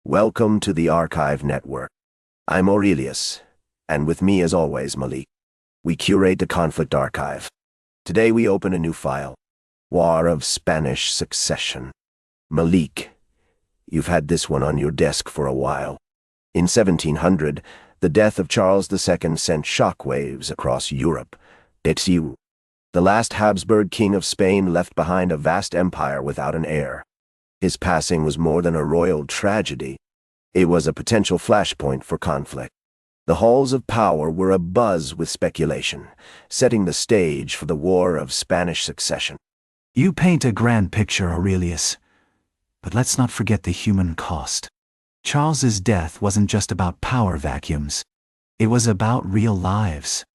Welcome to the Archive Network. I'm Aurelius, and with me as always, Malik. We curate the conflict archive. Today we open a new file, War of Spanish Succession. Malik, you've had this one on your desk for a while. In 1700, the death of Charles II sent shockwaves across Europe. The last Habsburg king of Spain left behind a vast empire without an heir. His passing was more than a royal tragedy. It was a potential flashpoint for conflict. The halls of power were abuzz with speculation, setting the stage for the War of Spanish Succession. You paint a grand picture, Aurelius. But let's not forget the human cost. Charles's death wasn't just about power vacuums. It was about real lives.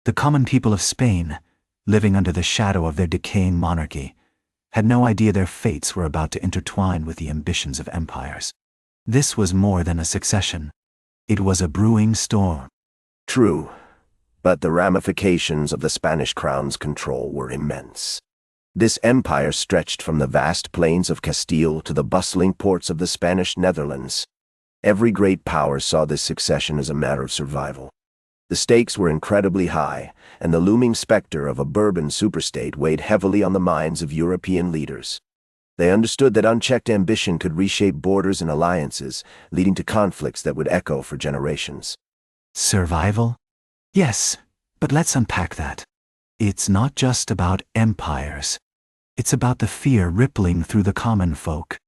The common people of Spain, living under the shadow of their decaying monarchy, had no idea their fates were about to intertwine with the ambitions of empires. This was more than a succession. It was a brewing storm. True, but the ramifications of the Spanish crown's control were immense. This empire stretched from the vast plains of Castile to the bustling ports of the Spanish Netherlands. Every great power saw this succession as a matter of survival. The stakes were incredibly high, and the looming specter of a Bourbon superstate weighed heavily on the minds of European leaders. They understood that unchecked ambition could reshape borders and alliances, leading to conflicts that would echo for generations. Survival? Yes, but let's unpack that. It's not just about empires. It's about the fear rippling through the common folk.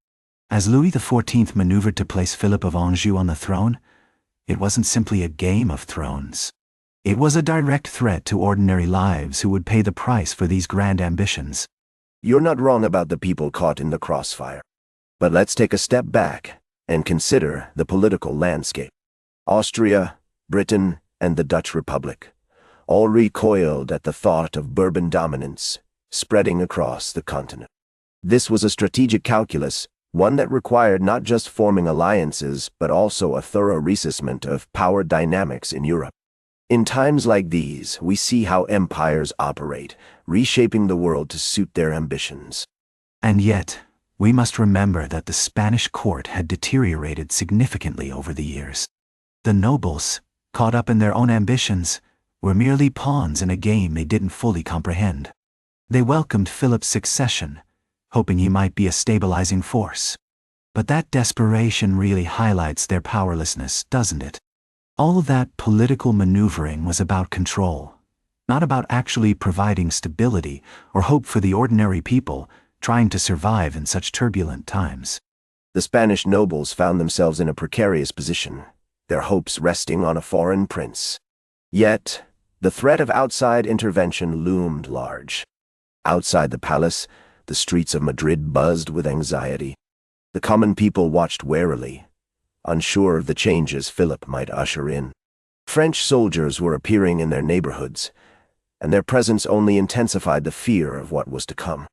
As Louis XIV maneuvered to place Philip of Anjou on the throne, it wasn't simply a game of thrones. It was a direct threat to ordinary lives who would pay the price for these grand ambitions. You're not wrong about the people caught in the crossfire. But let's take a step back and consider the political landscape. Austria, Britain, and the Dutch Republic all recoiled at the thought of Bourbon dominance spreading across the continent. This was a strategic calculus, one that required not just forming alliances, but also a thorough reassessment of power dynamics in Europe. In times like these, we see how empires operate, reshaping the world to suit their ambitions. And yet, we must remember that the Spanish court had deteriorated significantly over the years. The nobles, caught up in their own ambitions, were merely pawns in a game they didn't fully comprehend. They welcomed Philip's succession, hoping he might be a stabilizing force. But that desperation really highlights their powerlessness, doesn't it? All that political maneuvering was about control, not about actually providing stability or hope for the ordinary people trying to survive in such turbulent times. The Spanish nobles found themselves in a precarious position, their hopes resting on a foreign prince. Yet, the threat of outside intervention loomed large. Outside the palace, the streets of Madrid buzzed with anxiety. The common people watched warily, unsure of the changes Philip might usher in. French soldiers were appearing in their neighborhoods, and their presence only intensified the fear of what was to come.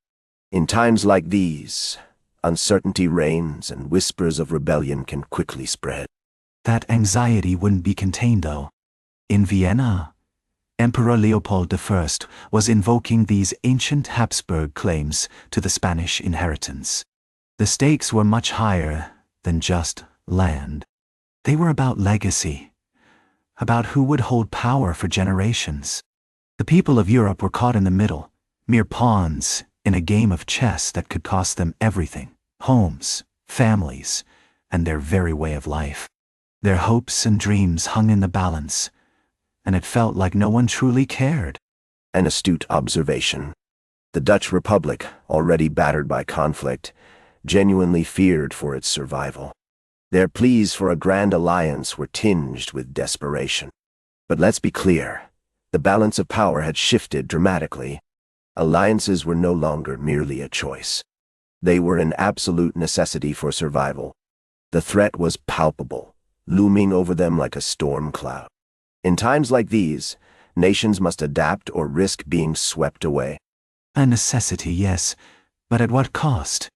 In times like these, uncertainty reigns and whispers of rebellion can quickly spread. That anxiety wouldn't be contained, though. In Vienna, Emperor Leopold I was invoking these ancient Habsburg claims to the Spanish inheritance. The stakes were much higher than just land. They were about legacy, about who would hold power for generations. The people of Europe were caught in the middle, mere pawns in a game of chess that could cost them everything: homes, families, and their very way of life. Their hopes and dreams hung in the balance, and it felt like no one truly cared. An astute observation. The Dutch Republic, already battered by conflict, genuinely feared for its survival. Their pleas for a grand alliance were tinged with desperation. But let's be clear, the balance of power had shifted dramatically. Alliances were no longer merely a choice. They were an absolute necessity for survival. The threat was palpable, looming over them like a storm cloud. In times like these, nations must adapt or risk being swept away. A necessity, yes, but at what cost?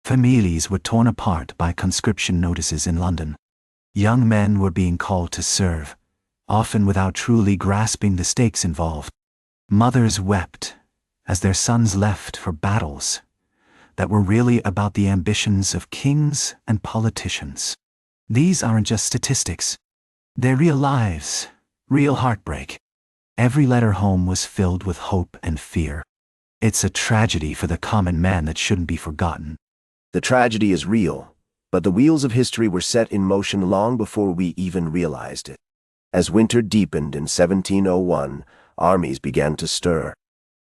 Families were torn apart by conscription notices in London. Young men were being called to serve, often without truly grasping the stakes involved. Mothers wept as their sons left for battles that were really about the ambitions of kings and politicians. These aren't just statistics. They're real lives, real heartbreak. Every letter home was filled with hope and fear. It's a tragedy for the common man that shouldn't be forgotten. The tragedy is real, but the wheels of history were set in motion long before we even realized it. As winter deepened in 1701, armies began to stir.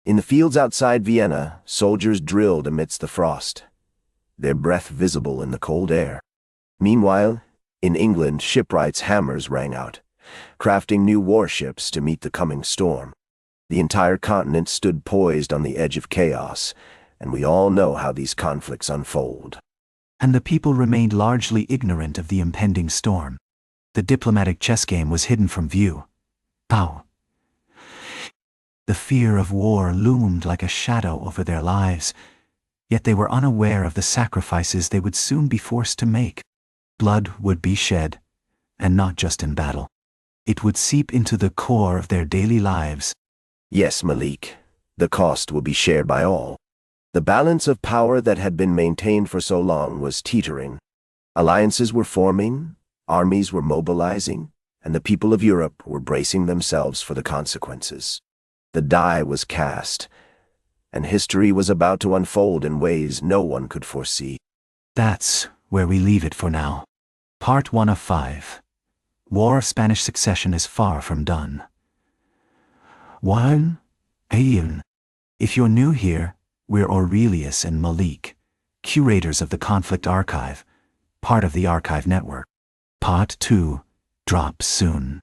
In the fields outside Vienna, soldiers drilled amidst the frost, their breath visible in the cold air. Meanwhile, in England, shipwrights' hammers rang out, crafting new warships to meet the coming storm. The entire continent stood poised on the edge of chaos, and we all know how these conflicts unfold. And the people remained largely ignorant of the impending storm. The diplomatic chess game was hidden from view. How? The fear of war loomed like a shadow over their lives, yet they were unaware of the sacrifices they would soon be forced to make. Blood would be shed, and not just in battle. It would seep into the core of their daily lives. Yes, Malik, the cost will be shared by all. The balance of power that had been maintained for so long was teetering. Alliances were forming, armies were mobilizing, and the people of Europe were bracing themselves for the consequences. The die was cast, and history was about to unfold in ways no one could foresee. That's where we leave it for now. Part 1 of 5. War of Spanish Succession is far from done. 1. Aeon. If you're new here, we're Aurelius and Malik, curators of the Conflict Archive, part of the Archive Network. Part 2 drops soon.